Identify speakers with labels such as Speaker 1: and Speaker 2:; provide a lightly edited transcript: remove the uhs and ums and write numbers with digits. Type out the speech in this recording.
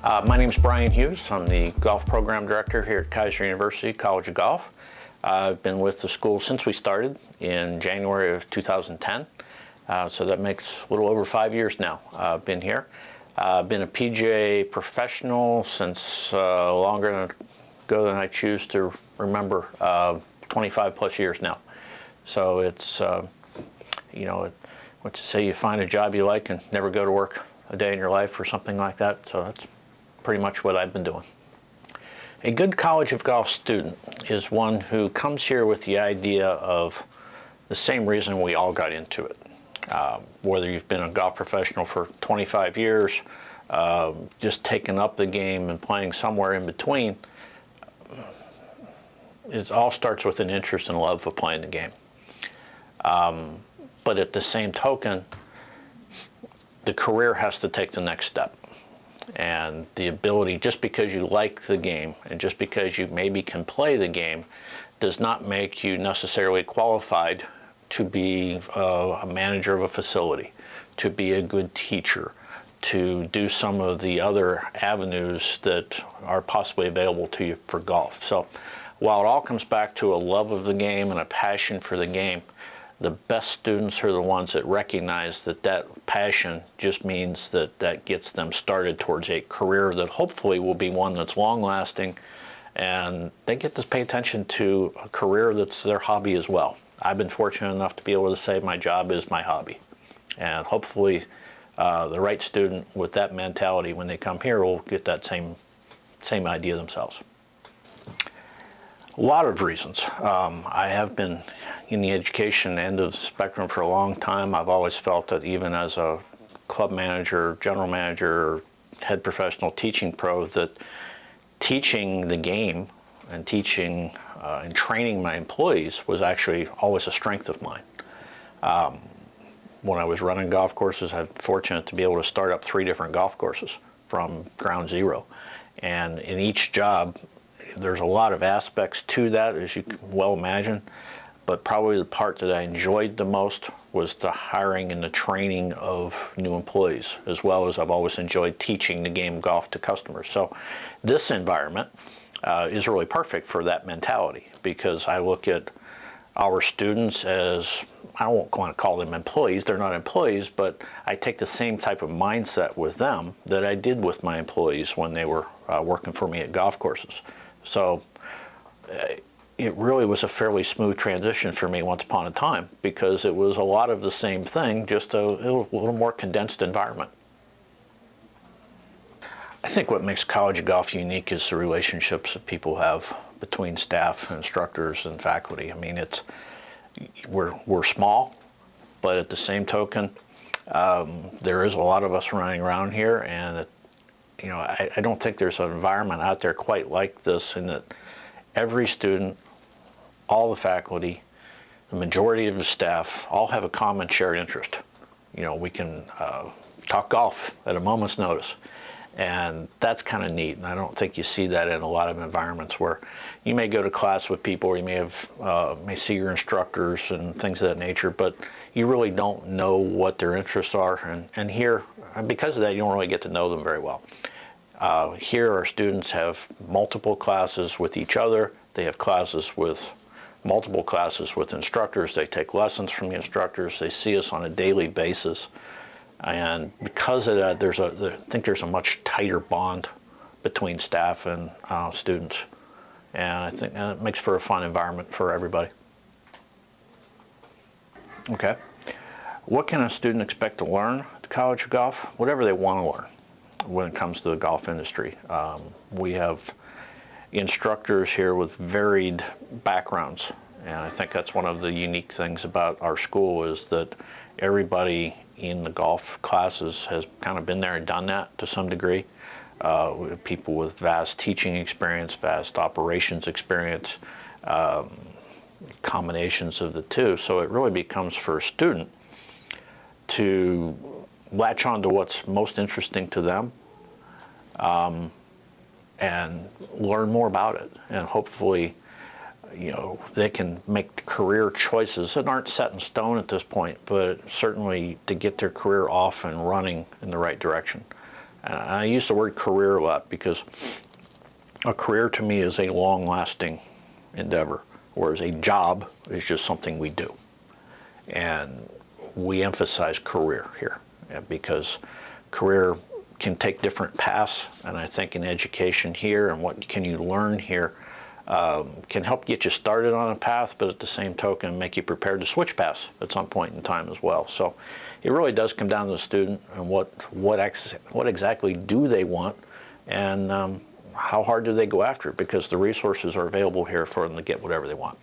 Speaker 1: My name is Brian Hughes. I'm the golf program director here at Kaiser University College of Golf. I've been with the school since we started in January of 2010. So that makes a little over 5 years now I've been here. I've been a PGA professional since longer ago than I choose to remember, 25 plus years now. So it's, you know, what to say, you find a job you like and never go to work a day in your life or something like that. So that's pretty much what I've been doing. A good College of Golf student is one who comes here with the idea of the same reason we all got into it. Whether you've been a golf professional for 25 years, just taking up the game and playing somewhere in between, it all starts with an interest and love of playing the game. But at the same token, the career has to take the next step. And the ability, just because you like the game and just because you maybe can play the game, does not make you necessarily qualified to be a manager of a facility, to be a good teacher, to do some of the other avenues that are possibly available to you for golf. So while it all comes back to a love of the game and a passion for the game, the best students are the ones that recognize that that passion just means that that gets them started towards a career that hopefully will be one that's long-lasting, and they get to pay attention to a career that's their hobby as well. I've been fortunate enough to be able to say my job is my hobby, and hopefully the right student with that mentality when they come here will get that same idea themselves. A lot of reasons. I have been in the education end of the spectrum for a long time. I've always felt that even as a club manager, general manager, head professional teaching pro, that teaching the game and teaching and training my employees was actually always a strength of mine. When I was running golf courses, I was fortunate to be able to start up 3 different golf courses from ground zero. And in each job, there's a lot of aspects to that, as you can well imagine, but probably the part that I enjoyed the most was the hiring and the training of new employees, as well as I've always enjoyed teaching the game of golf to customers. So this environment is really perfect for that mentality, because I look at our students as, I don't want to call them employees, they're not employees, but I take the same type of mindset with them that I did with my employees when they were working for me at golf courses. So it really was a fairly smooth transition for me once upon a time, because it was a lot of the same thing, just a little more condensed environment. I think what makes College of Golf unique is the relationships that people have between staff, instructors, and faculty. I mean, we're small, but at the same token, there is a lot of us running around here, and you know, I don't think there's an environment out there quite like this, in that every student, all the faculty, the majority of the staff all have a common shared interest. You know, we can talk golf at a moment's notice, and that's kind of neat. And I don't think you see that in a lot of environments, where you may go to class with people, or you may see your instructors and things of that nature, but you really don't know what their interests are. And here, because of that, you don't really get to know them very well. Here, our students have multiple classes with each other. They have multiple classes with instructors. They take lessons from the instructors. They see us on a daily basis. And because of that, I think there's a much tighter bond between staff and students. And I think it makes for a fun environment for everybody. Okay. What can a student expect to learn at the College of Golf? Whatever they want to learn when it comes to the golf industry. We have instructors here with varied backgrounds, and I think that's one of the unique things about our school, is that everybody in the golf classes has kind of been there and done that to some degree. We have people with vast teaching experience, vast operations experience, combinations of the two. So it really becomes for a student to latch on to what's most interesting to them, and learn more about it. And hopefully, you know, they can make career choices that aren't set in stone at this point, but certainly to get their career off and running in the right direction. And I use the word career a lot because a career to me is a long-lasting endeavor, whereas a job is just something we do. And we emphasize career here because career can take different paths, and I think in education here and what can you learn here can help get you started on a path, but at the same token make you prepared to switch paths at some point in time as well. So it really does come down to the student and what exactly do they want, and how hard do they go after it, because the resources are available here for them to get whatever they want.